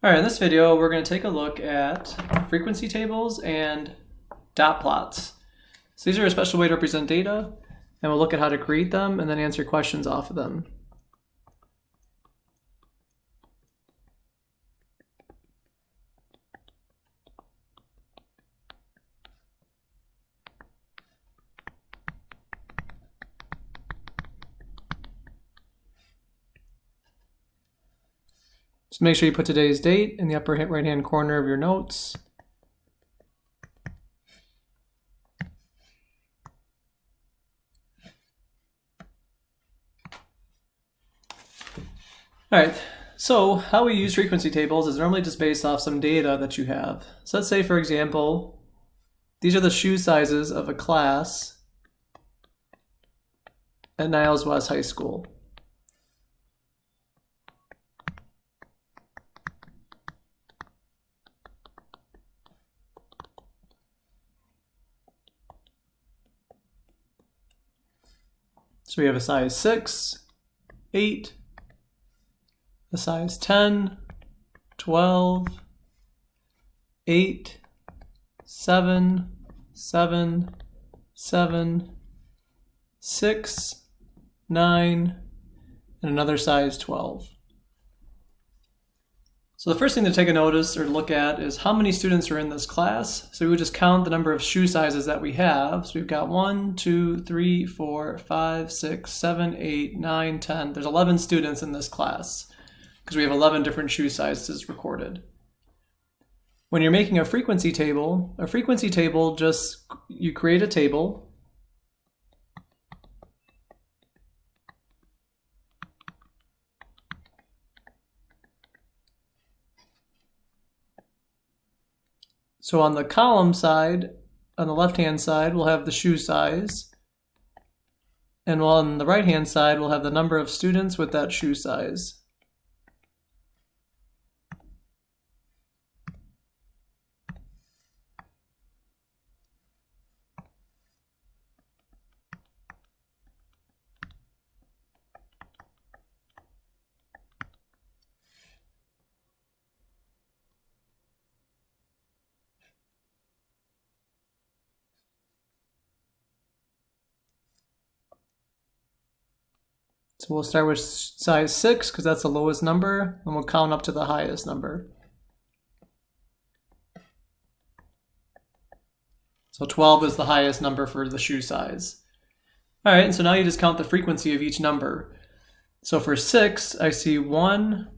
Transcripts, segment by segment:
All right, in this video, we're going to take a look at frequency tables and dot plots. So these are a special way to represent data, and we'll look at how to create them and then answer questions off of them. So make sure you put today's date in the upper right-hand corner of your notes. All right, so how we use frequency tables is normally just based off some data that you have. So let's say, for example, these are the shoe sizes of a class at Niles West High School. So we have a size 6, 8, a size 10, 12, 8, 7, 7, 7, 6, 9, and another size 12. So the first thing to take a notice or look at is how many students are in this class. So we would just count the number of shoe sizes that we have. So we've got 1, 2, 3, 4, 5, 6, 7, 8, 9, 10. There's 11 students in this class because we have 11 different shoe sizes recorded. When you're making a frequency table just, you create a table. So on the column side, on the left-hand side, we'll have the shoe size. And on the right-hand side, we'll have the number of students with that shoe size. So we'll start with size 6 because that's the lowest number, and we'll count up to the highest number. So 12 is the highest number for the shoe size. All right, and so now you just count the frequency of each number. So for 6, I see 1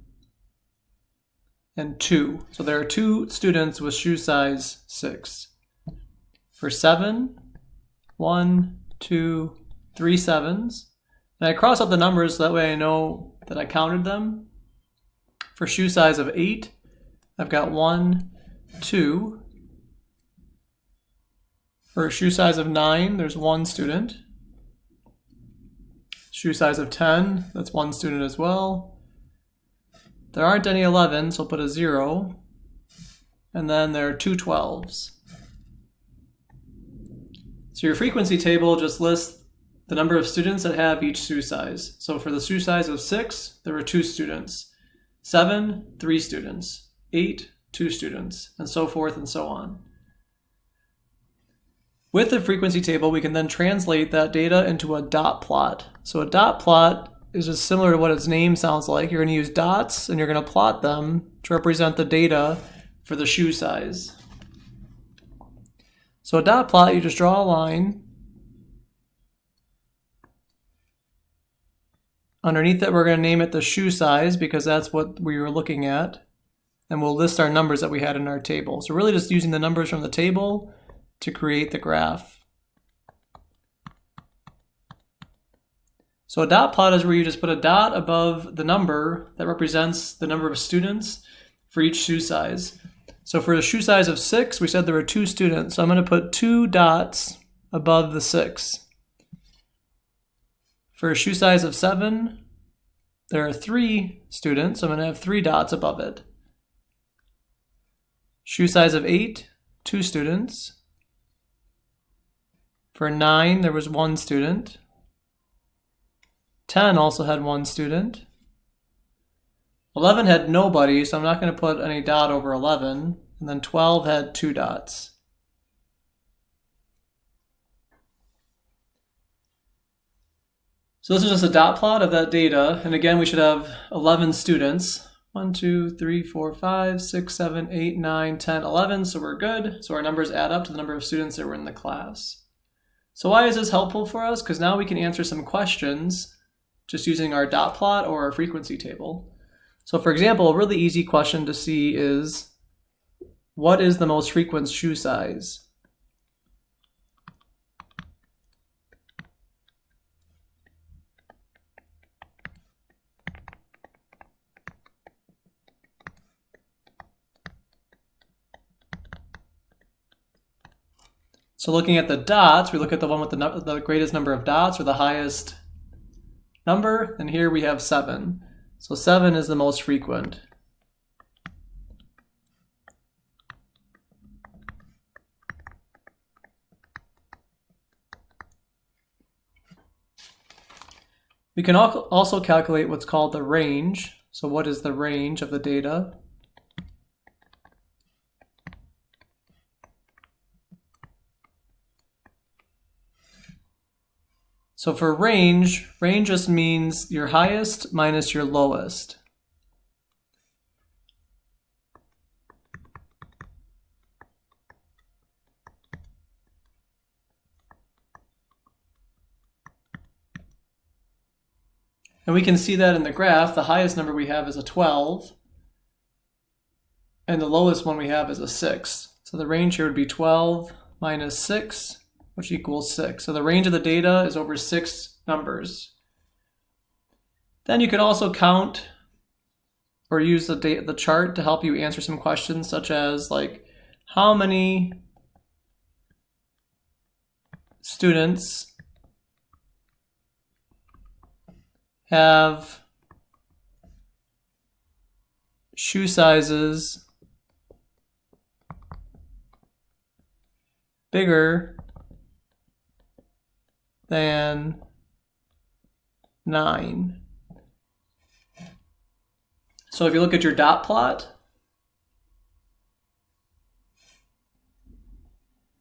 and 2. So there are 2 students with shoe size 6. For 7, 1, 2, 3 sevens. And I cross out the numbers so that way I know that I counted them. For shoe size of 8, I've got 1, 2. For a shoe size of 9, there's 1 student. Shoe size of 10, that's 1 student as well. There aren't any 11s, so I'll put a 0. And then there are 2 12s. So your frequency table just lists the number of students that have each shoe size. So for the shoe size of 6, there were 2 students. 7, 3 students. 8, 2 students, and so forth and so on. With the frequency table, we can then translate that data into a dot plot. So a dot plot is just similar to what its name sounds like. You're going to use dots and you're going to plot them to represent the data for the shoe size. So a dot plot, you just draw a line. Underneath that, we're going to name it the shoe size because that's what we were looking at. And we'll list our numbers that we had in our table. So really just using the numbers from the table to create the graph. So a dot plot is where you just put a dot above the number that represents the number of students for each shoe size. So for the shoe size of 6, we said there were 2 students. So I'm going to put 2 dots above the 6. For a shoe size of 7, there are 3 students. So I'm going to have 3 dots above it. Shoe size of 8, 2 students. For 9, there was 1 student. 10 also had 1 student. 11 had nobody, so I'm not going to put any dot over 11. And then 12 had 2 dots. So this is just a dot plot of that data. And again, we should have 11 students. 1, 2, 3, 4, 5, 6, 7, 8, 9, 10, 11. So we're good. So our numbers add up to the number of students that were in the class. So why is this helpful for us? Because now we can answer some questions just using our dot plot or our frequency table. So for example, a really easy question to see is, what is the most frequent shoe size? So looking at the dots, we look at the one with the greatest number of dots or the highest number, and here we have 7. So 7 is the most frequent. We can also calculate what's called the range. So what is the range of the data? So for range just means your highest minus your lowest. And we can see that in the graph. The highest number we have is a 12, and the lowest one we have is a 6. So the range here would be 12 minus 6, which equals 6. So the range of the data is over 6 numbers. Then you could also count or use the chart to help you answer some questions such as like, how many students have shoe sizes bigger than 9. So if you look at your dot plot,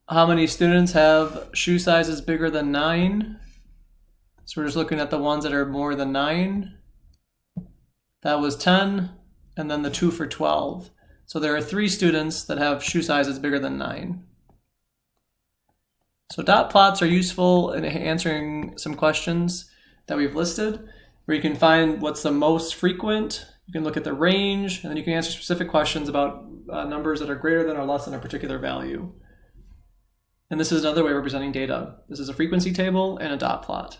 how many students have shoe sizes bigger than 9? So we're just looking at the ones that are more than 9. That was 10, and then the 2 for 12. So there are 3 students that have shoe sizes bigger than 9. So dot plots are useful in answering some questions that we've listed, where you can find what's the most frequent. You can look at the range, and then you can answer specific questions about numbers that are greater than or less than a particular value. And this is another way of representing data. This is a frequency table and a dot plot.